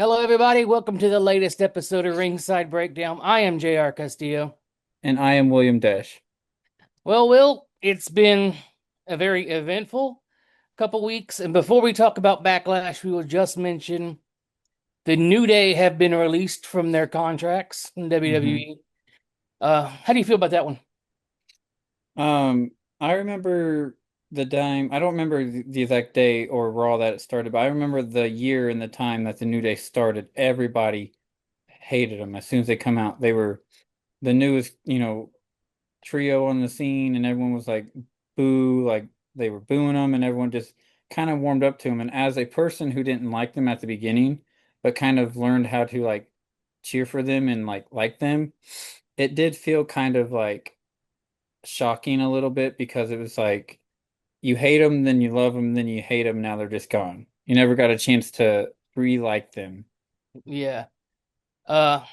Hello, everybody. Welcome to the latest episode of Ringside Breakdown. I am JR Castillo. And I am William Dash. Well, Will, it's been a very eventful couple weeks. And before we talk about Backlash, we will just mention the New Day have been released from their contracts in hmm WWE. How do you feel about that one? Um, I remember the time, I don't remember the exact day or Raw that it started, but I remember the year and the time that the New Day started. Everybody hated them. As soon as they come out, they were the newest, trio on the scene, and everyone was like, boo, like they were booing them, and everyone just kind of warmed up to them. And as a person who didn't like them at the beginning, but kind of learned how to like cheer for them and like them, it did feel kind of like shocking a little bit because it was like you hate them, then you love them, then you hate them. Now they're just gone. You never got a chance to re-like them. Yeah. Uh,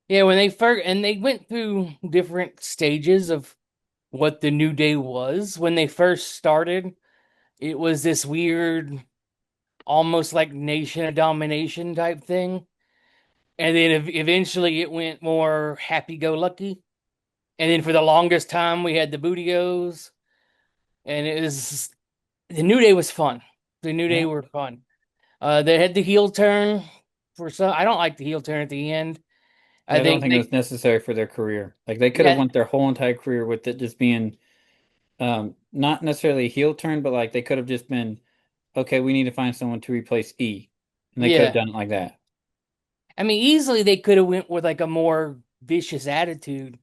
yeah, when they first, and they went through different stages of what the New Day was. When they first started, it was this weird almost like nation of domination type thing. And then eventually it went more happy go lucky. And then for the longest time we had the Bootios, and it was the New Day was fun. The New Day Yeah, were fun. They had the heel turn for some. I don't like the heel turn at the end. I I don't think think it they, was necessary for their career. Like they could have yeah, went their whole entire career with it just being not necessarily a heel turn, but like they could have just been, okay, we need to find someone to replace E. And they could have yeah. done it like that. I mean, easily they could have went with like a more vicious attitude,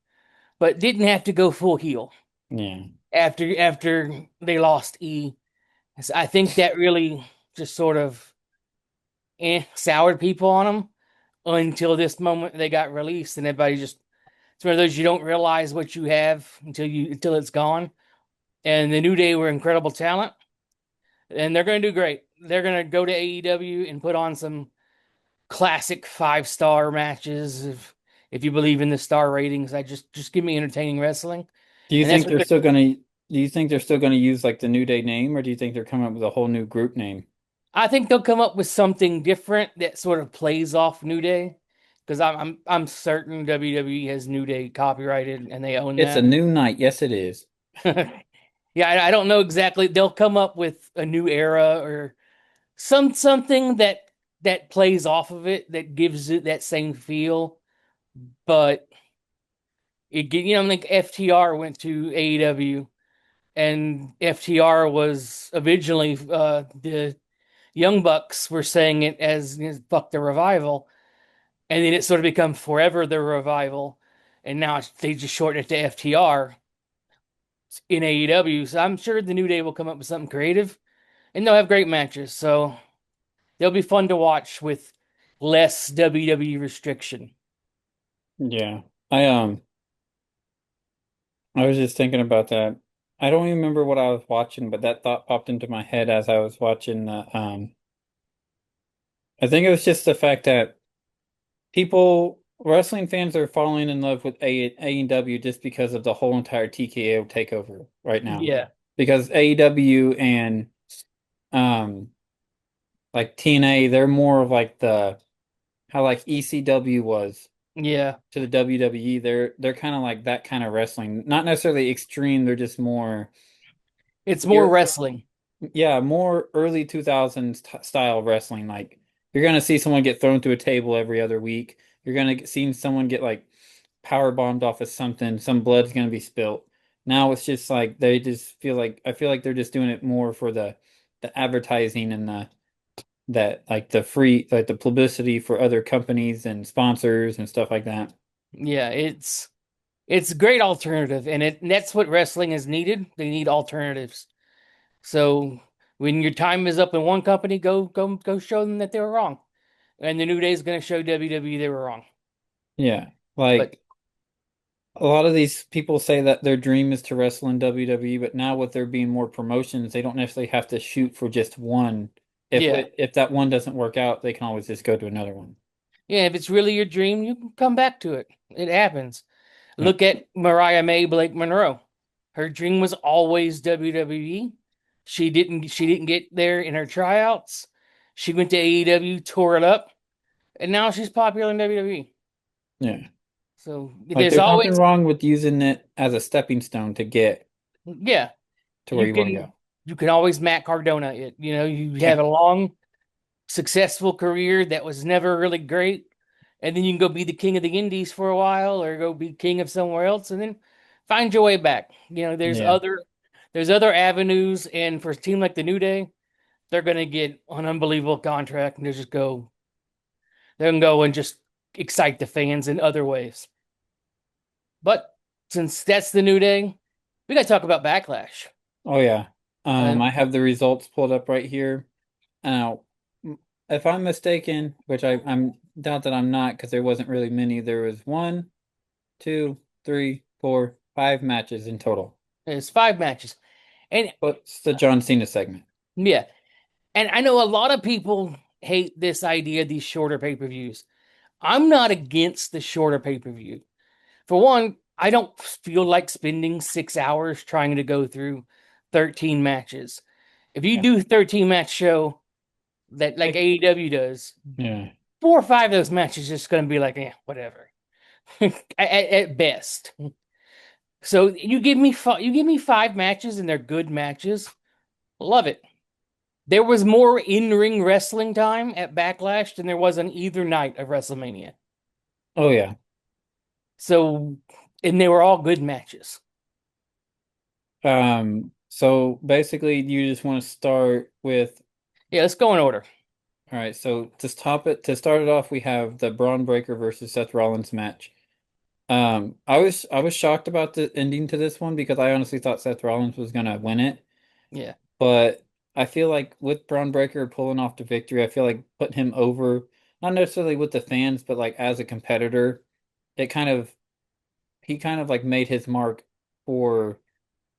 but didn't have to go full heel Yeah. after they lost E. So I think that really just sort of soured people on them until this moment they got released, and everybody just it's one of those you don't realize what you have until it's gone. And the New Day were incredible talent, and they're going to do great. They're going to go to AEW and put on some classic 5-star matches if you believe in the star ratings. I just give me entertaining wrestling, Do you and that's think what they're they're. still gonna do you think they're still gonna use like the New Day name, or do you think they're coming up with a whole new group name? I think they'll come up with something different that sort of plays off New Day, because I'm certain WWE has New Day copyrighted and they own It's a that. new night. Yes, it is. Yeah, I don't know exactly. They'll come up with a new era or something that plays off of it that gives it that same feel. But I think FTR went to AEW, and FTR was originally the Young Bucks were saying it as "fuck the revival," and then it sort of become forever the revival, and now they just shortened it to FTR in AEW. So I'm sure the New Day will come up with something creative, and they'll have great matches. So they'll be fun to watch with less WWE restriction. Yeah. I was just thinking about that. I don't even remember what I was watching, but that thought popped into my head as I was watching I think it was just the fact that wrestling fans are falling in love with AEW just because of the whole entire TKO takeover right now. Yeah, Because AEW and um like TNA, they're more of like the how like ECW was yeah. to the WWE. They're kind of like that kind of wrestling. Not necessarily extreme, they're just more It's more you're wrestling. yeah, more early 2000s style wrestling. Like you're gonna see someone get thrown through a table every other week. You're gonna see someone get like power bombed off of something. Some blood's gonna be spilt. Now it's just like they just feel like I feel like they're just doing it more for the advertising and the that like the free like the publicity for other companies and sponsors and stuff like that. Yeah, it's a great alternative, and that's what wrestling is needed. They need alternatives. So when your time is up in one company, go show them that they were wrong. And the New Day is going to show WWE they were wrong. Yeah. But Like a lot of these people say that their dream is to wrestle in WWE, but now with there being more promotions, they don't necessarily have to shoot for just one. yeah, If that one doesn't work out, they can always just go to another one. yeah, if it's really your dream, you can come back to it. It happens. Yeah. Look at Mariah May Blake Monroe. Her dream was always WWE. She didn't get there in her tryouts. She went to AEW, tore it up, and now she's popular in WWE. Yeah. So Like there's there's nothing always, wrong with using it as a stepping stone to get yeah, to where you you want to go. can always Matt Cardona it. You know, you have Yeah. a long, successful career that was never really great, and then you can go be the king of the Indies for a while, or go be king of somewhere else, and then find your way back. You know, Yeah. there's other avenues, and for a team like the New Day, they're gonna get an unbelievable contract, and they can go and just excite the fans in other ways. But since that's the New Day, we got to talk about Backlash. Oh yeah. And I have the results pulled up right here. Now, if I'm mistaken, which I'm doubt that I'm not because there wasn't really many. There was one, two, three, four, five matches in total. it's 5 matches. And What's the John Cena segment? yeah, and I know a lot of people hate this idea of these shorter pay-per-views. I'm not against the shorter pay-per-view. For one, I don't feel like spending 6 hours trying to go through 13 matches. If you Yeah. do 13 match show that like Like, AEW does, yeah. 4 or 5 of those matches just going to be like, whatever, at best. So you give me 5 matches and they're good matches. Love it. There was more in-ring wrestling time at Backlash than there was on either night of WrestleMania. Oh yeah. So, and they were all good matches. So basically you just want to start with Yeah, let's go in order. all right, so to start it off, we have the Braun Breaker versus Seth Rollins match. I was shocked about the ending to this one because I honestly thought Seth Rollins was gonna win it. Yeah, But I feel like with Braun Breaker pulling off the victory, I feel like putting him over, not necessarily with the fans, but like as a competitor, it kind of he kind of like made his mark for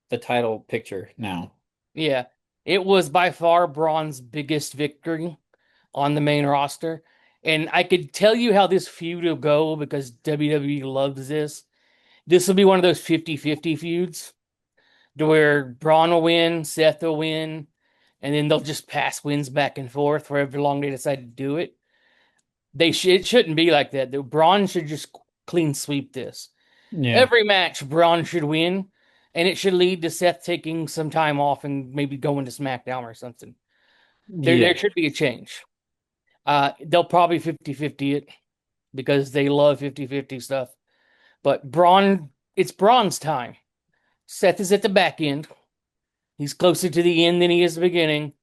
the title picture now. yeah. It was by far Braun's biggest victory on the main roster. And I could tell you how this feud will go because WWE loves this. This will be one of those 50-50 feuds to where Braun will win, Seth will win, and then they'll just pass wins back and forth for however long they decide to do it. It shouldn't be like that. The Braun should just clean sweep this. Yeah. Every match Braun should win, and it should lead to Seth taking some time off and maybe going to SmackDown or something. There Yeah. should be a change. They'll probably 50-50 it because they love 50-50 stuff. But it's Braun's time. Seth is at the back end. He's closer to the end than he is the beginning.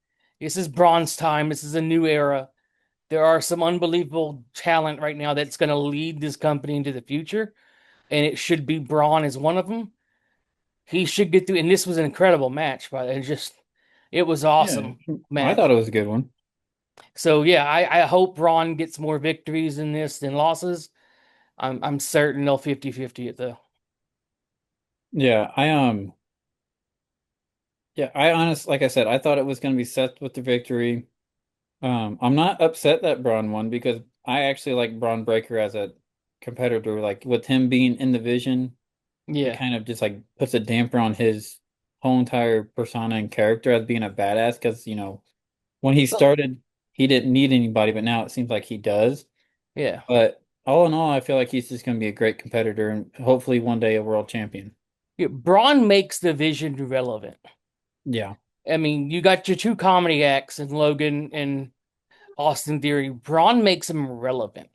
This is Braun's time. This is a new era. There are some unbelievable talent right now that's going to lead this company into the future, and it should be Braun as one of them. He should get through. And this was an incredible match, but it was Yeah. awesome I match. thought it was a good one. So yeah, I hope Braun gets more victories in this than losses. I'm certain they'll 50-50 it though. Yeah, I honestly, like I said, I thought it was going to be Seth with the victory. I'm not upset that Braun won because I actually like Braun Breaker as a competitor. Like with him being in the vision, it Yeah. kind of just like puts a damper on his whole entire persona and character as being a badass. Because when he So started, he didn't need anybody, but now it seems like he does. yeah. But all in all, I feel like he's just going to be a great competitor and hopefully one day a world champion. Yeah, Braun makes the vision relevant. Yeah, I mean, you got your two comedy acts in Logan and Austin Theory. Braun makes them relevant.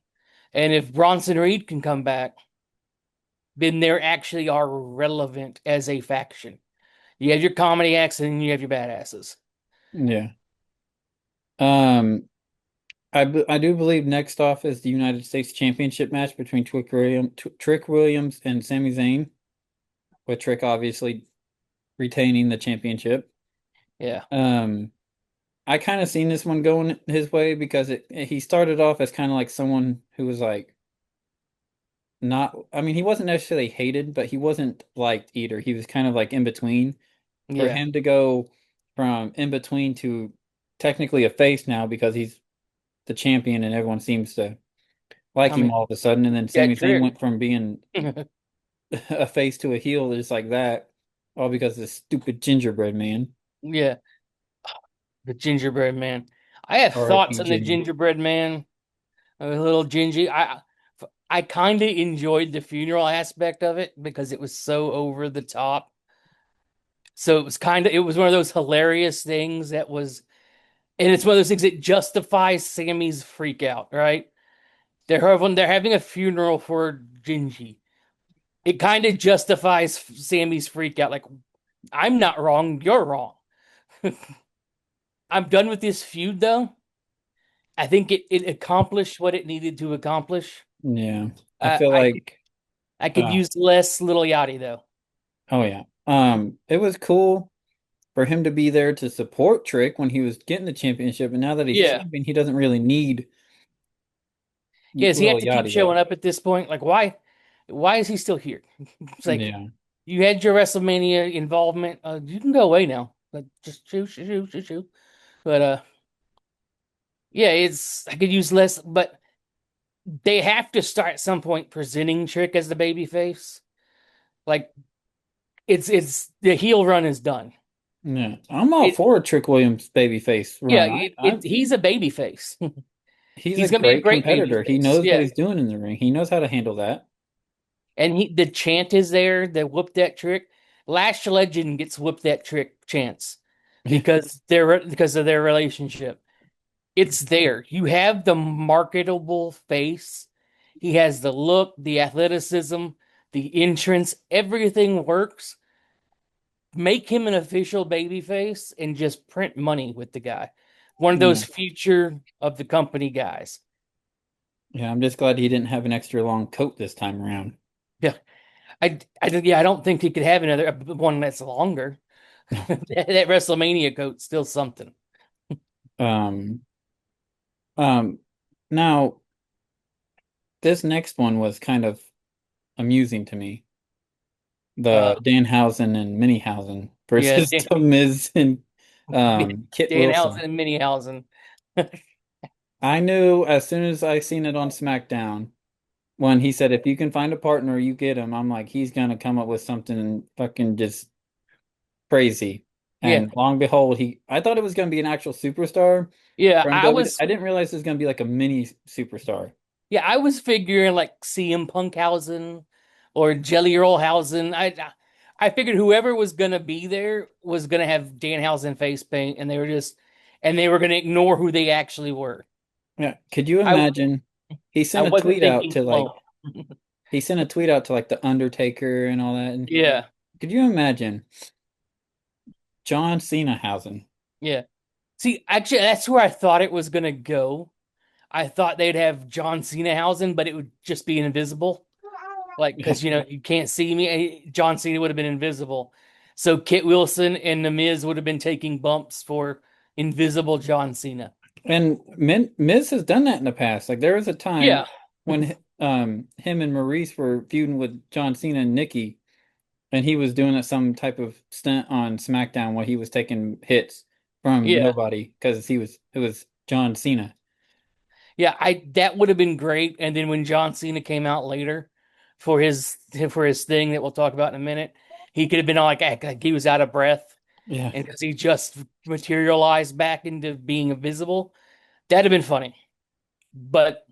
And if Bronson Reed can come back, then they actually are relevant as a faction. You have your comedy acts and you have your badasses. yeah. Um, I do believe next off is the United States Championship match between Trick Williams and Sami Zayn, with Trick obviously retaining the championship. Yeah. Um, I kind of seen this one going his way because he started off as kind of like someone who was like not, I mean, he wasn't necessarily hated, but he wasn't liked either. He was kind of like in between. For Yeah. him to go from in between to technically a face now because he's the champion and everyone seems to like I him mean, all of a sudden. And then yeah, Sami Zayn Trick. went from being a face to a heel just like that, all because of this stupid gingerbread man. Yeah. The gingerbread man. I have thoughts R.I.P. on the Ginger. gingerbread man. a little gingy. I kind of enjoyed the funeral aspect of it because it was so over the top. So it was one of those hilarious things that was, and it's one of those things that justifies Sammy's freak out, right? They're having a funeral for Gingy. It kind of justifies Sammy's freak out. Like, I'm not wrong, you're wrong. I'm done with this feud though. I think it accomplished what it needed to accomplish. Yeah. I Uh, feel I like I could uh use less Little Yachty though. oh yeah. It was cool for him to be there to support Trick when he was getting the championship, and now that he's Yeah. champion, he doesn't really need Yeah, does he have Lil to keep Yachty there. showing up at this point? Like, why is he still here? It's like Yeah. you had your WrestleMania involvement. You can go away now. Like, just shoot. But yeah, it's I could use less, but they have to start at some point presenting Trick as the baby face. Like, it's the heel run is done. Yeah. I'm all It for Trick Williams babyface yeah, run. I he's a baby face. he's a He's gonna be a great great baby competitor. He face. knows what Yeah. he's doing in the ring. He knows how to handle that. And the chant is there, the whoop that trick. Lash Legend gets whoop that trick chance because of their relationship. It's there. You have the marketable face. He has the look, the athleticism, the entrance, everything works. Make him an official baby face and just print money with the guy. One of those Yeah. future of the company guys. Yeah, I'm just glad he didn't have an extra long coat this time around. Yeah. I don't think he could have another one that's longer. That WrestleMania coat's still something. Um, um, now this next one was kind of amusing to me. Uh, The Danhausen and Minniehausen yeah, versus The Miz and Kit Danhausen Wilson. and Minniehausen. I knew as soon as I seen it on SmackDown when he said, if you can find a partner, you get him. I'm like, he's gonna come up with something fucking just crazy. Yeah, And long and behold, I thought it was gonna be an actual superstar yeah. from W. I didn't realize it was gonna be like a mini superstar. I was figuring like CM Punkhausen or Jelly Rollhausen. I figured whoever was gonna be there was gonna have Danhausen face paint, and they were gonna ignore who they actually were. Yeah. Could you I imagine? He I sent a wasn't tweet out thinking to clone. like he sent a tweet out to like the Undertaker and all that. And Yeah, could you imagine John Cenahausen? yeah. See, actually, that's where I thought it was gonna go. I thought they'd have John Cenahausen, but it would just be invisible. Like, Yeah. because you can't see me. John Cena would have been invisible. So Kit Wilson and The Miz would have been taking bumps for invisible John Cena. And Miz has done that in the past. Like there was a time Yeah. when him and Maurice were feuding with John Cena and Nikki, and he was doing some type of stunt on SmackDown where he was taking hits from Yeah. nobody because it was John Cena. Yeah, I that would have been great. And then when John Cena came out later for his thing that we'll talk about in a minute, he could have been like he was out of breath Yeah. and because he just materialized back into being invisible. That'd have been funny. But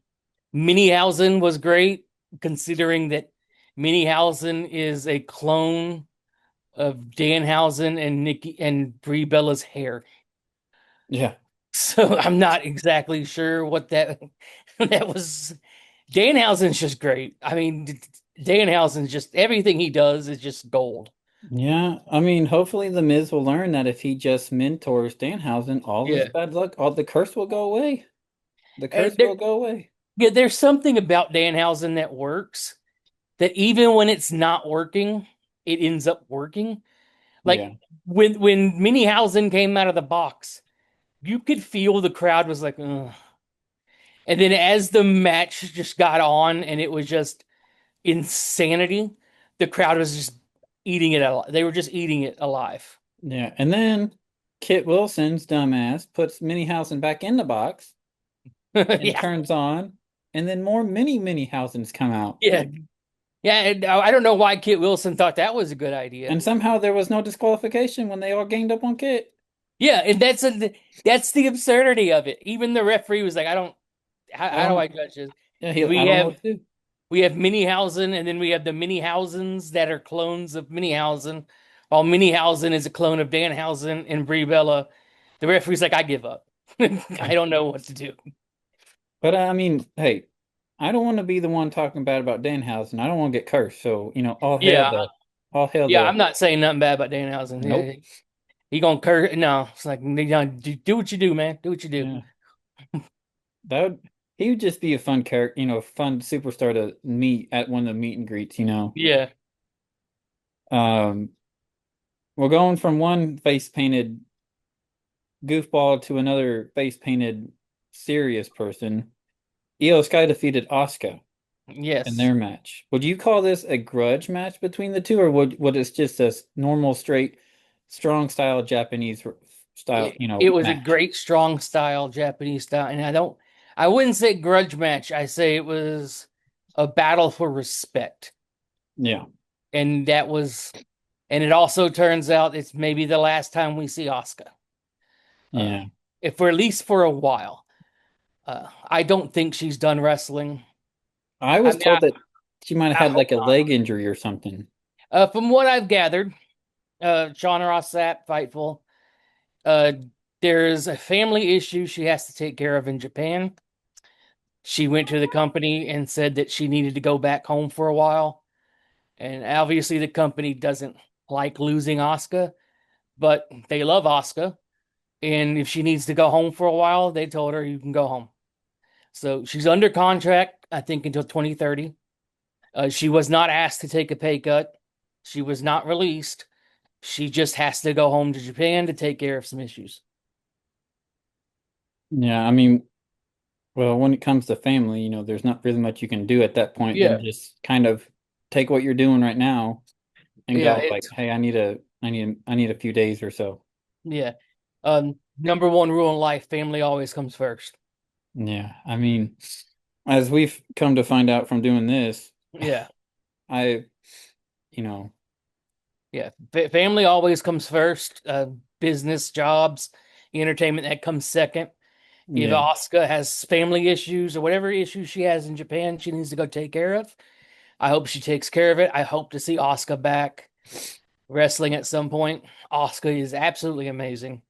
Minniehausen was great, considering that Minniehausen is a clone of Danhausen and Nikki and Brie Bella's hair. Yeah. So I'm not exactly sure what that that was. Danhausen's just great. I mean, Danhausen's just everything he does is just gold. Yeah, I mean, hopefully the Miz will learn that if he just mentors Danhausen, all this Yeah. bad luck, all the curse will go away. The And curse will go away. there's something about Danhausen that works that even when it's not working, it ends up working. Like Yeah. when Minniehausen came out of the box, you could feel the crowd was like, ugh. And then as the match just got on and it was just insanity, the crowd was just eating it alive. They were just eating it alive. Yeah. And then Kit Wilson's dumbass puts Minniehausen back in the box and Yeah, turns on, and then more Minniehausens come out. yeah, yeah. And I don't know why Kit Wilson thought that was a good idea. And somehow there was no disqualification when they all ganged up on Kit. Yeah, and that's the absurdity of it. Even the referee was like, I don't. I how do don't I judge this? yeah, I We don't know have what to do. we have Minihausen, and then we have the Minihausens that are clones of Minihausen. While Minihausen is a clone of Danhausen and Brie Bella, the referee's like, I give up. I don't know what to do. But I mean, hey, I don't want to be the one talking bad about Danhausen. I don't want to get cursed. So, Yeah, all hail yeah, the I'm not saying nothing bad about Danhausen. nope. Yeah, he gonna curse. No, it's like, do what you do, man. Do what you do. Yeah. That would he would just be a fun character, a fun superstar to meet at one of the meet and greets. Yeah, Um, we're going from one face painted goofball to another face painted serious person. Io Sky defeated Asuka in yes. their match. Would you call this a grudge match between the two, or would it's just a normal, straight, strong style Japanese style, It was a match? great, strong style Japanese style, and I wouldn't say grudge match. I say it was a battle for respect, Yeah, and and it also turns out it's maybe the last time we see Asuka, uh, yeah. if for at least for a while. I don't think she's done wrestling. I I was mean, told that she might have I had hope like a leg injury or something. not. From what I've gathered, Shauna Ross Sapp, Fightful, uh, there's a family issue she has to take care of in Japan. She went to the company and said that she needed to go back home for a while. And obviously, the company doesn't like losing Asuka, but they love Asuka. And if she needs to go home for a while, they told her you can go home. So she's under contract, I think, until 2030. She was not asked to take a pay cut. She was not released. She just has to go home to Japan to take care of some issues. Yeah, I mean, well, when it comes to family, there's not really much you can do at that point than Yeah, just kind of take what you're doing right now and yeah, go like, hey, I need a few days or so. yeah. Number one rule in life: family always comes first. Yeah, I mean, as we've come to find out from doing this, Yeah, I, you know, yeah. Family always comes first. Business, jobs, entertainment that comes second. If yeah, Asuka has family issues or whatever issues she has in Japan, she needs to go take care of. I hope she takes care of it. I hope to see Asuka back wrestling at some point. Asuka is absolutely amazing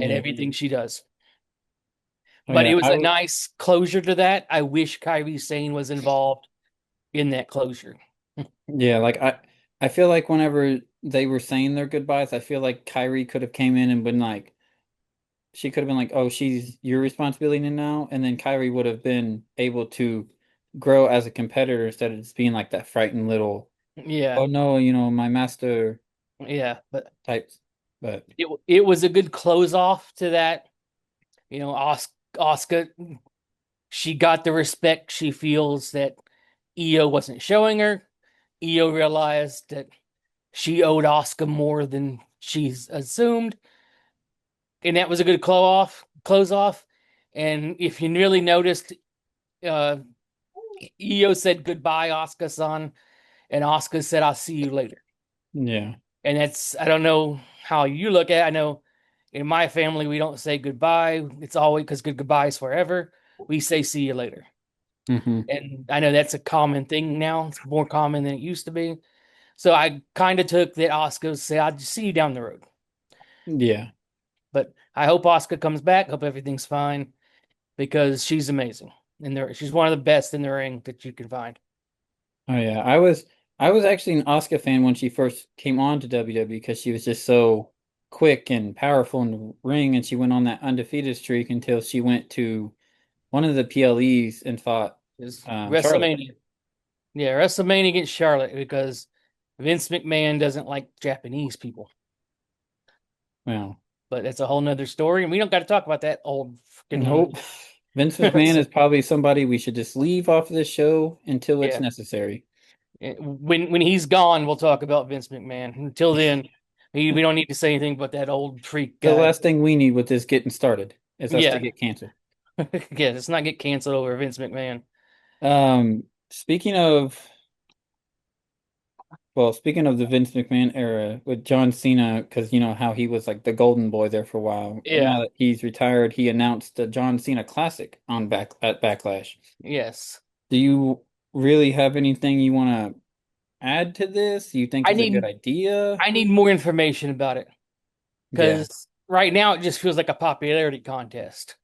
at yeah, everything she does. oh But yeah, it was a nice closure to that. I wish Kyrie Sane was involved in that closure. yeah, like I feel like whenever they were saying their goodbyes, I feel like Kyrie could have came in and been like, she could have been like, "Oh, she's your responsibility now," and then Kyrie would have been able to grow as a competitor instead of just being like that frightened little, Yeah, "Oh no, my master" yeah. But types. But it was a good close off to that. Asuka, she got the respect she feels that Io wasn't showing her. Io realized that she owed Asuka more than she's assumed, and that was a good close off. And if you really noticed, uh, Io said goodbye, Asuka-san, and Asuka said, "I'll see you later." yeah, And that's, I don't know how you look at it. I know in my family we don't say goodbye. It's always because goodbye is forever. We say see you later. hmm, And I know that's a common thing now. It's more common than it used to be. So I kind of took that Asuka say, "I'll just see you down the road." yeah. But I hope Asuka comes back. Hope everything's fine because she's amazing. And she's one of the best in the ring that you can find. Oh yeah, I was actually an Asuka fan when she first came on to WWE because she was just so quick and powerful in the ring, and she went on that undefeated streak until she went to one of the PLEs and fought Is Charlotte. WrestleMania. Yeah, WrestleMania against Charlotte because Vince McMahon doesn't like Japanese people. Well, But that's a whole nother story. And we don't got to talk about that old freaking. nope. Vince McMahon is probably somebody we should just leave off of this show until it's Yeah. necessary. When he's gone, we'll talk about Vince McMahon. Until then, we don't need to say anything but that old freak The guy. last thing we need with this getting started is us to Yeah. get canceled. Yeah, let's not get canceled over Vince McMahon. Speaking of Well, speaking of the Vince McMahon era with John Cena, because you know how he was like the golden boy there for a while. Yeah. Now that he's retired, he announced the John Cena Classic on back at Backlash. Yes. Do you really have anything you want to add to this? You think I is a good need idea? I need more information about it Yeah, because right now it just feels like a popularity contest.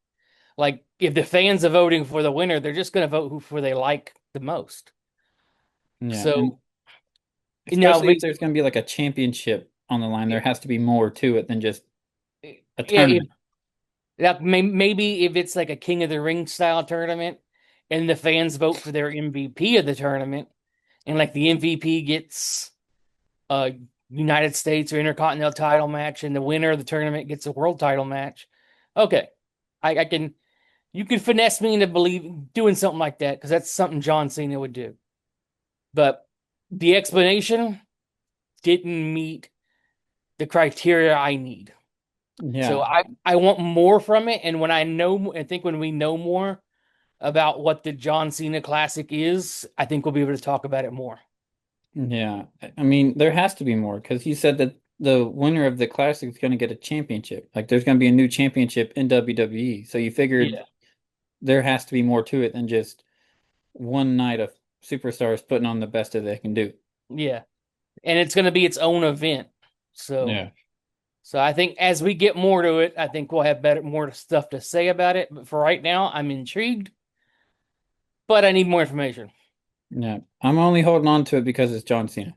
Like if the fans are voting for the winner, they're just going to vote who they like the most. yeah, and So now, especially if there's going to be like a championship on the line, there has to be more to it than just a yeah, if tournament. that maybe if it's like a King of the Ring style tournament, and the fans vote for their MVP of the tournament, and like the MVP gets a United States or Intercontinental title match, and the winner of the tournament gets a world title match. Okay, I can you can finesse me into believe doing something like that because that's something John Cena would do. But the explanation didn't meet the criteria I need. So Yeah, I want more from it, and when I think when we know more about what the John Cena Classic is, I think we'll be able to talk about it more. yeah. I mean, there has to be more because you said that the winner of the classic is going to get a championship. Like, there's going to be a new championship in WWE. So you figured Yeah, there has to be more to it than just one night of superstars putting on the best that they can do. yeah, and it's going to be its own event. So, Yeah, so I think as we get more to it, I think we'll have more stuff to say about it. But for right now, I'm intrigued, but I need more information. yeah. I'm only holding on to it because it's John Cena.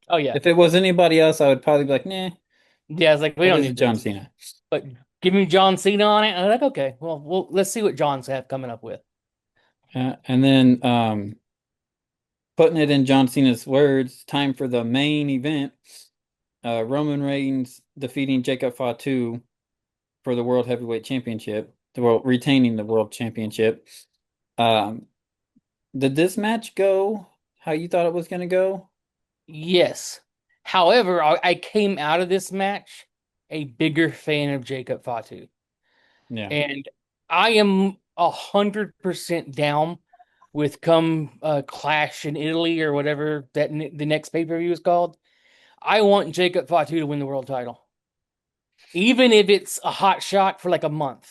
Oh yeah, If it was anybody else, I would probably be like, nah, yeah. It's like we but don't this is need John this, Cena. but give me John Cena on it. And I'm like, okay, well, let's see what John's have coming up with. And then putting it in John Cena's words, time for the main event. Roman Reigns defeating Jacob Fatu for the World Heavyweight Championship, the world retaining the World Championship. Um, did this match go how you thought it was going to go? Yes. However, I came out of this match a bigger fan of Jacob Fatu. Yeah, And I am 100% down with come Clash in Italy or whatever the next pay-per-view is called. I want Jacob Fatu to win the world title. Even if it's a hot shot for like a month.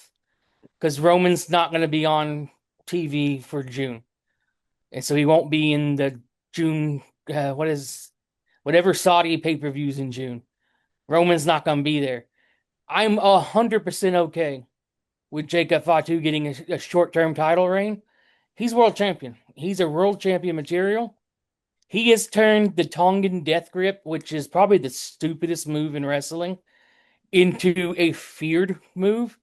Because Roman's not going to be on TV for June. And so he won't be in the June, whatever Saudi pay-per-views in June. Roman's not going to be there. I'm 100% okay with Jacob Fatu getting a short-term title reign. He's world champion. He's a world champion material. He has turned the Tongan death grip, which is probably the stupidest move in wrestling, into a feared move.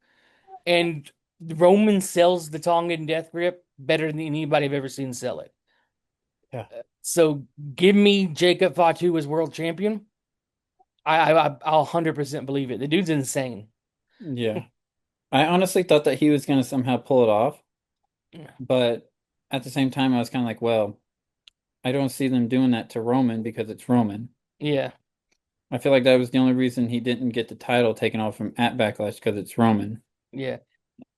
And Roman sells the Tongan death grip better than anybody I've ever seen sell it. yeah, So give me Jacob Fatu as world champion. I'll 100% believe it. The dude's insane. yeah. I honestly thought that he was going to somehow pull it off, but at the same time, I was kind of like, well, I don't see them doing that to Roman because it's Roman. Yeah, I feel like that was the only reason he didn't get the title taken off from at Backlash because it's Roman. yeah.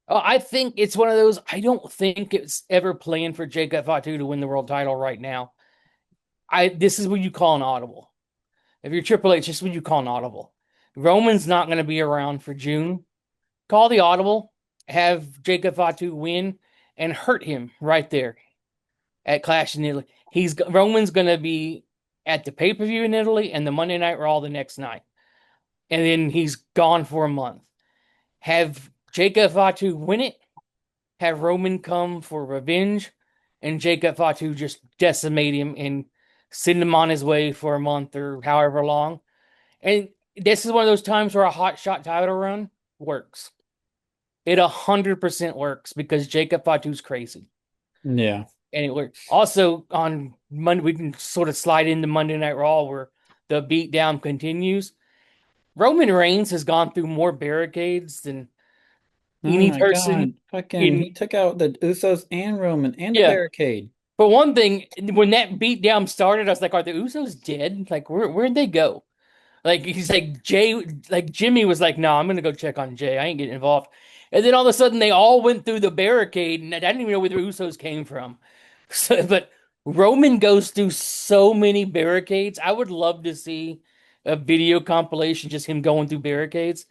Oh, I think it's one of those. I don't think it's ever planned for Jacob Fatu to win the world title right now. This is what you call an audible. If you're Triple H, this is what you call an audible. Roman's not going to be around for June. Call the audible, have Jacob Fatu win, and hurt him right there at Clash in Italy. Roman's going to be at the pay per view in Italy and the Monday Night Raw the next night, and then he's gone for a month. Have Jacob Fatu win it, have Roman come for revenge, and Jacob Fatu just decimate him and send him on his way for a month or however long. And this is one of those times where a hot shot title run works. It 100% works because Jacob Fatu's crazy. Yeah. And it worked. Also on Monday, we can sort of slide into Monday Night Raw where the beatdown continues. Roman Reigns has gone through more barricades than Oh any my person God. Fucking, he in. took out the Usos and Roman and the Yeah. barricade. For one thing, when that beatdown started, I was like, "Are the Usos dead? Like, where'd they go?" Like he's like Jay, like Jimmy was like, "No, I'm gonna go check on Jay. I ain't getting involved." And then all of a sudden, they all went through the barricade, and I didn't even know where the Usos came from. So, but Roman goes through so many barricades. I would love to see a video compilation, just him going through barricades.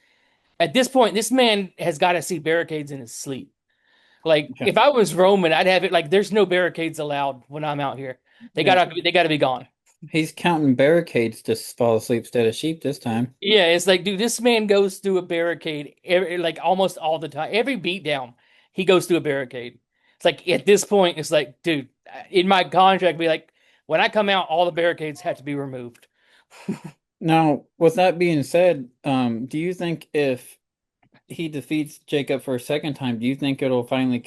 At this point, this man has got to see barricades in his sleep. Like Yeah. if I was Roman, I'd have it like there's no barricades allowed when I'm out here. Yeah. They gotta be gone. He's counting barricades to fall asleep instead of sheep this time. Yeah, it's like, dude, this man goes through a barricade like almost all the time. Every beatdown, he goes through a barricade. It's like at this point, it's like, dude, in my contract, be like, when I come out, all the barricades have to be removed. Now, with that being said, do you think if he defeats Jacob for a second time, do you think it'll finally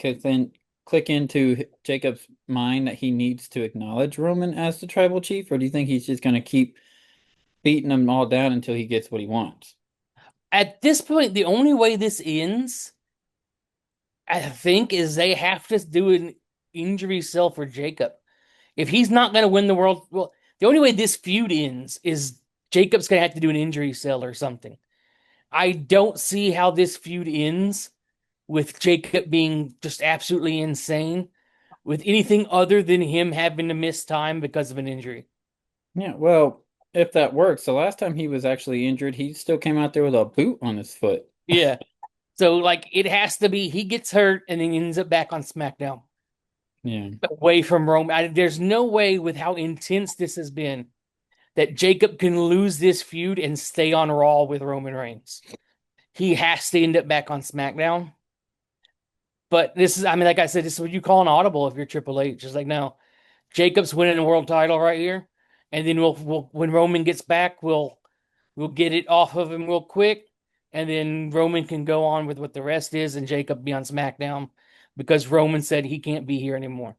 click into Jacob's mind that he needs to acknowledge Roman as the tribal chief, or do you think he's just going to keep beating them all down until he gets what he wants? At this point, the only way this ends, I think, is they have to do an injury sell for Jacob. If he's not going to win the world, well, the only way this feud ends is Jacob's going to have to do an injury sell or something. I don't see how this feud ends with Jacob being just absolutely insane with anything other than him having to miss time because of an injury. Yeah, well, if that works, the last time he was actually injured, he still came out there with a boot on his foot. Yeah. So like it has to be he gets hurt and then ends up back on SmackDown Yeah. away from Roman. There's no way with how intense this has been that Jacob can lose this feud and stay on Raw with Roman Reigns. He has to end up back on SmackDown. But this is, I mean, like I said, this is what you call an audible if you're Triple H. Just like, no, Jacob's winning the world title right here, and then we'll when Roman gets back, we'll get it off of him real quick, and then Roman can go on with what the rest is, and Jacob be on SmackDown because Roman said he can't be here anymore.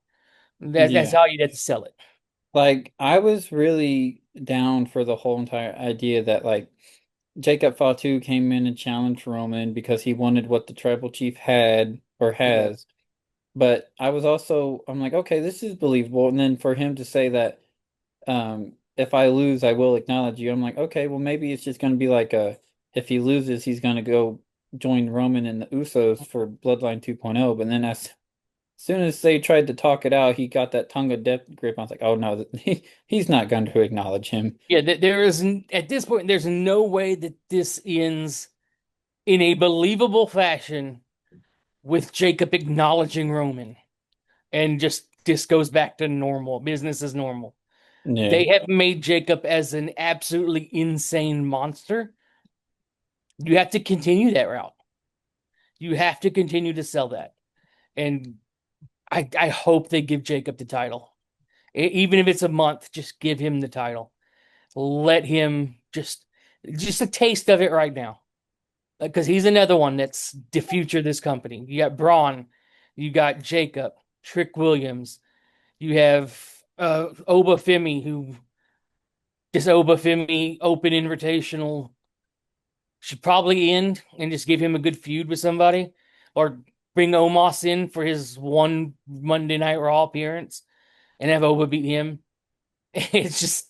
That's Yeah. how you'd have to sell it. Like I was really down for the whole entire idea that like Jacob Fatu came in and challenged Roman because he wanted what the tribal chief had or Yeah, has. But I was also I'm like, okay, this is believable. And then for him to say that if I lose, I will acknowledge you. I'm like, okay, well maybe it's just gonna be like a if he loses, he's gonna go join Roman and the Usos for Bloodline 2.0. But then as soon as they tried to talk it out, he got that tongue of death grip. I was like, oh no, he's not going to acknowledge him. yeah. There is at this point, there's no way that this ends in a believable fashion with Jacob acknowledging Roman and just this goes back to normal. Business as normal. Yeah. They have made Jacob as an absolutely insane monster. You have to continue that route. You have to continue to sell that. And I hope they give Jacob the title. Even if it's a month, just give him the title. Let him just a taste of it right now. Because he's another one that's the future of this company. You got Braun, you got Jacob, Trick Williams, you have Oba Femi, who this Oba Femi Open Invitational should probably end and just give him a good feud with somebody, or bring Omos in for his one Monday Night Raw appearance and have Oba beat him. It's just,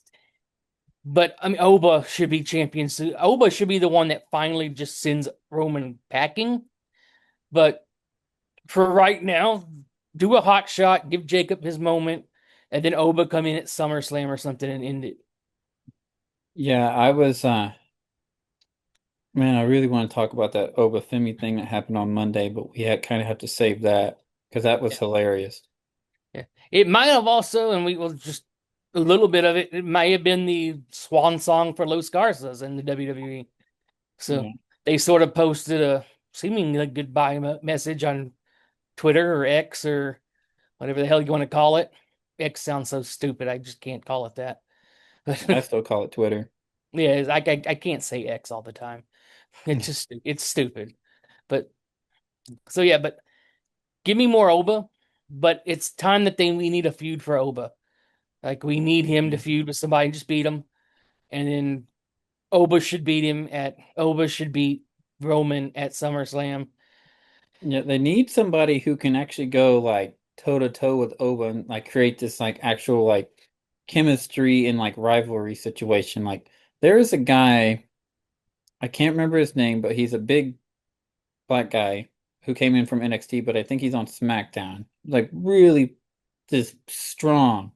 but I mean, Oba should be champion soon. Oba should be the one that finally just sends Roman packing. But for right now, do a hot shot, give Jacob his moment, and then Oba come in at SummerSlam or something and end it. Yeah, I was man, I really want to talk about that Obafemi thing that happened on Monday, but we had kind of have to save that because that was Yeah. hilarious. Yeah. It might have also, and we will just a little bit of it, it might have been the swan song for Los Garças in the WWE. So Yeah. they sort of posted a seemingly goodbye message on Twitter or X or whatever the hell you want to call it. X sounds so stupid. I just can't call it that. I But still call it Twitter. yeah, I can't say X all the time. It's just it's stupid. But so yeah, but give me more Oba. But it's time that we need a feud for Oba. Like we need him to feud with somebody and just beat him. And then Oba should beat Roman at SummerSlam. Yeah, they need somebody who can actually go like toe to toe with Oba and like create this like actual like chemistry and like rivalry situation. Like there is a guy, I can't remember his name, but he's a big black guy who came in from NXT, but I think he's on SmackDown. Like really just strong.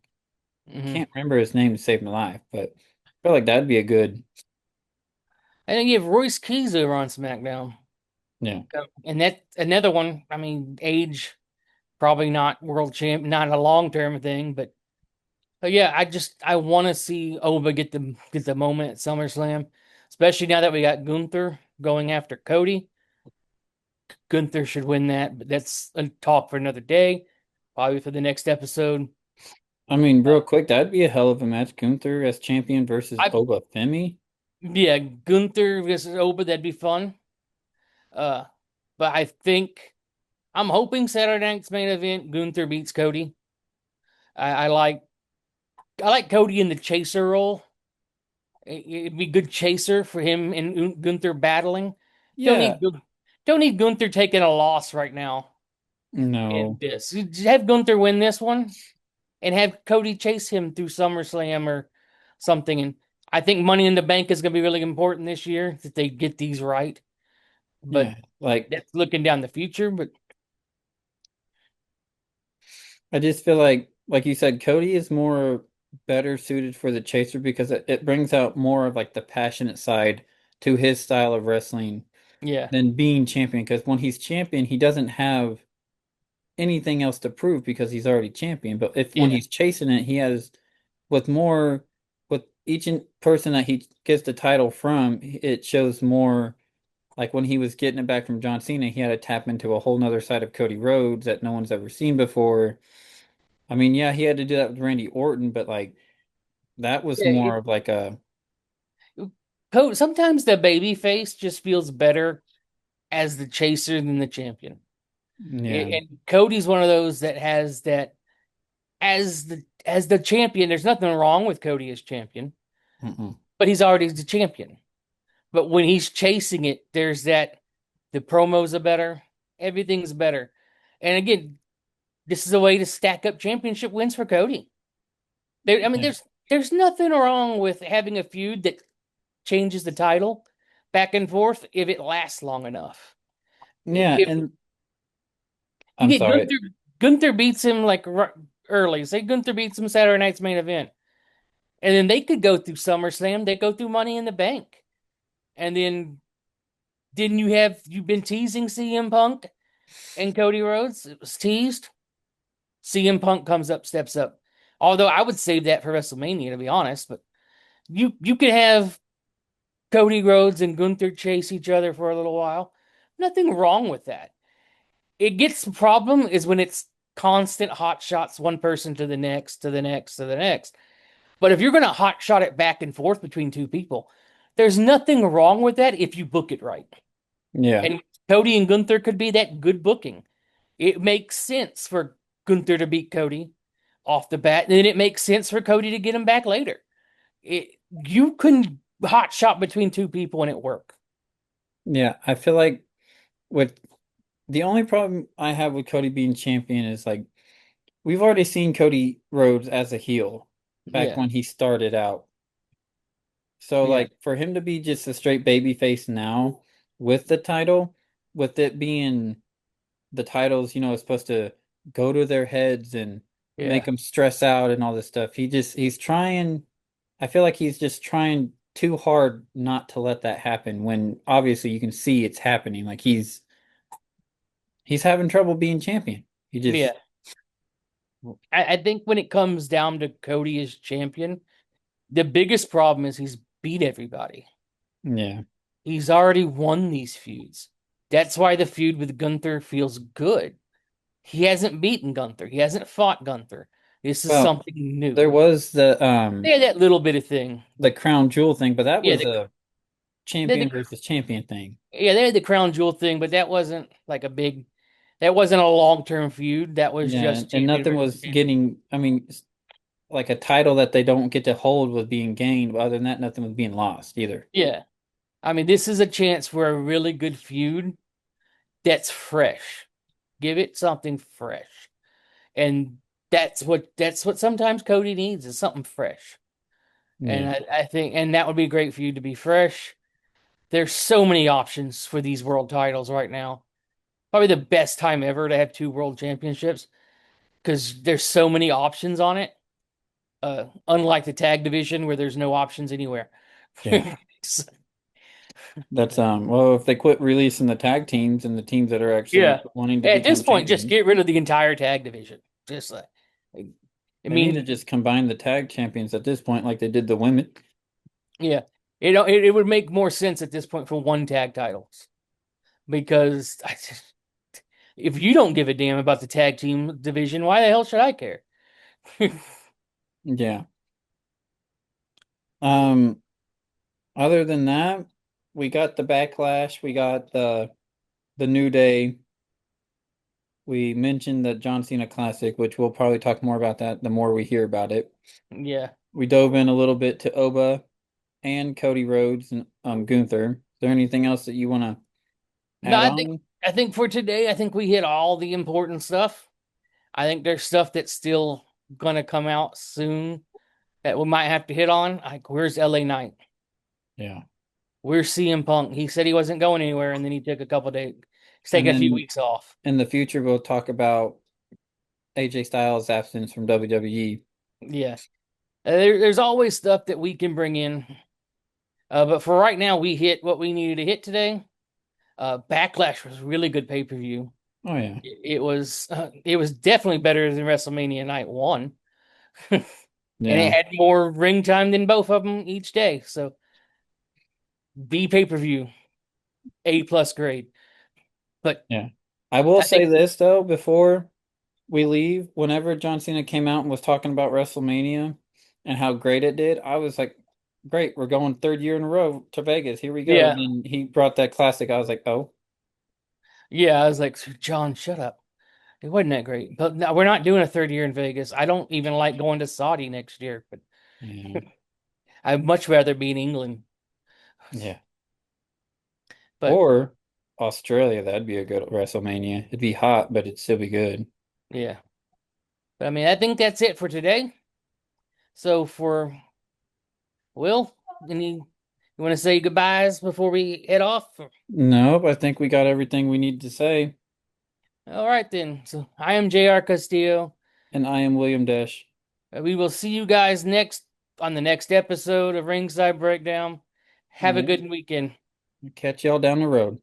Hmm. Can't remember his name to save my life, but I feel like that'd be a good, And then you have Royce Keys over on SmackDown. yeah. And that another one, I mean, age probably not world champ, not a long term thing, but yeah, I want to see Oba get the moment at SummerSlam, especially now that we got Gunther going after Cody. Gunther should win that, but that's a talk for another day, probably for the next episode. I mean, real quick, that'd be a hell of a match. Gunther as champion versus I Oba Femi. Yeah, Gunther versus Oba, that'd be fun. Uh, but I'm hoping Saturday night's main event, Gunther beats Cody. I, I like I like Cody in the chaser role. It'd be good chaser for him and Gunther battling. Don't Yeah, need don't need Gunther taking a loss right now in no, this. Just have Gunther win this one and have Cody chase him through SummerSlam or something. And I think Money in the Bank is going to be really important this year that they get these right. But yeah. Like, that's looking down the future. But I just feel like you said, Cody is more better suited for the chaser because it brings out more of like the passionate side to his style of wrestling yeah, than being champion. Because when he's champion, he doesn't have anything else to prove because he's already champion. But if when yeah, he's chasing it, he has with more with person that he gets the title from, it shows more like when he was getting it back from John Cena, he had to tap into a whole nother side of Cody Rhodes that no one's ever seen before. I mean, yeah, he had to do that with Randy Orton, but like that was yeah. more of like a Sometimes the baby face just feels better as the chaser than the champion. yeah. And Cody's one of those that has that as the champion. There's nothing wrong with Cody as champion, Mm-mm. but he's already the champion. But when he's chasing it, there's that the promos are better, everything's better. And again, this is a way to stack up championship wins for Cody. I mean, Yeah. there's nothing wrong with having a feud that changes the title back and forth if it lasts long enough. Yeah, If and you I'm get sorry. Gunther beats him like early, say Gunther beats him Saturday night's main event, and then they could go through SummerSlam, they go through Money in the Bank, and then didn't you've been teasing CM Punk and Cody Rhodes? It was teased. CM Punk comes up, steps up. Although I would save that for WrestleMania, to be honest, but you could have Cody Rhodes and Gunther chase each other for a little while. Nothing wrong with that. It gets the problem is when it's constant hot shots, one person to the next, to the next, to the next. But if you're going to hot shot it back and forth between two people, there's nothing wrong with that if you book it right. Yeah. And Cody and Gunther could be that good booking. It makes sense for Gunther to beat Cody off the bat, and then it makes sense for Cody to get him back later. You can hot shot between two people and it work. Yeah, I feel like with the only problem I have with Cody being champion is like we've already seen Cody Rhodes as a heel back Yeah, when he started out. So yeah, like for him to be just a straight baby face now with the title, with it being the titles, is supposed to go to their heads and make yeah, them stress out and all this stuff. He's trying, I feel like he's just trying too hard not to let that happen when obviously you can see it's happening. Like he's having trouble being champion. He yeah. just I think when it comes down to Cody as champion, the biggest problem is he's beat everybody. yeah. He's already won these feuds. That's why the feud with Gunther feels good. He hasn't beaten Gunther. He hasn't fought Gunther. This is Well, something there new. was Yeah, that little bit of thing, the but crown jewel thing, but that yeah, was a champion the versus champion thing. they had the crown jewel thing, but that wasn't like that wasn't a long term feud. That was Yeah, just and champion nothing versus was champion. getting, I mean, like a title that they don't get to hold was being gained, but other than that, nothing was being lost either. Yeah, I mean, this is a chance for a really good feud that's fresh. Give it something fresh, and that's what sometimes Cody needs is something fresh. And Yeah. I think, and that would be great for you to be fresh. There's so many options for these world titles right now. Probably the best time ever to have two world championships because there's so many options on it. unlike the tag division where there's no options anywhere. Yeah. So, That's well, if they quit releasing the tag teams and the teams that are actually yeah. wanting to At this become point, just champions, get rid of the entire tag division. Just like, I they need to mean, just combine the tag champions at this point, like they did the women. yeah, it would make more sense at this point for one tag titles because if you don't give a damn about the tag team division, why the hell should I care? Yeah. Um, Other than that, we got the Backlash, we got the New Day. We mentioned the John Cena Classic, which we'll probably talk more about that the more we hear about it. Yeah. We dove in a little bit to Oba and Cody Rhodes and Gunther. Is there anything else that you want to No, add on? I think for today, I think we hit all the important stuff. I think there's stuff that's still gonna come out soon that we might have to hit on. Like, where's LA Knight? Yeah. Where's CM Punk? He said he wasn't going anywhere, and then he took a couple days, he's And taking a few then weeks off. in the future, we'll talk about AJ Styles' absence from WWE. Yeah, there's always stuff that we can bring in, but for right now, we hit what we needed to hit today. Backlash was really good pay per view. Oh, yeah. It was definitely better than WrestleMania Night One, and it Yeah. had more ring time than both of them each day. So B pay per view, A+ grade. But Yeah. I will I think say this, though, before we leave, whenever John Cena came out and was talking about WrestleMania and how great it did, I was like, great, we're going third year in a row to Vegas. Here we go. And yeah, then he brought that classic. I was like, oh, yeah, I was like, John, shut up. It wasn't that great. But no, we're not doing a third year in Vegas. I don't even like going to Saudi next year, but yeah, I'd much rather be in England. yeah. But Or Australia, that'd be a good WrestleMania. It'd be hot, but it'd still be good. yeah. But I mean, I think that's it for today. So for Will, you want to say goodbyes before we head off? Nope, I think we got everything we need to say. All right then. So I am JR Castillo. And I am William Dash. We will see you guys next on the next episode of Ringside Breakdown. Have a Yeah. good weekend. Catch y'all down the road.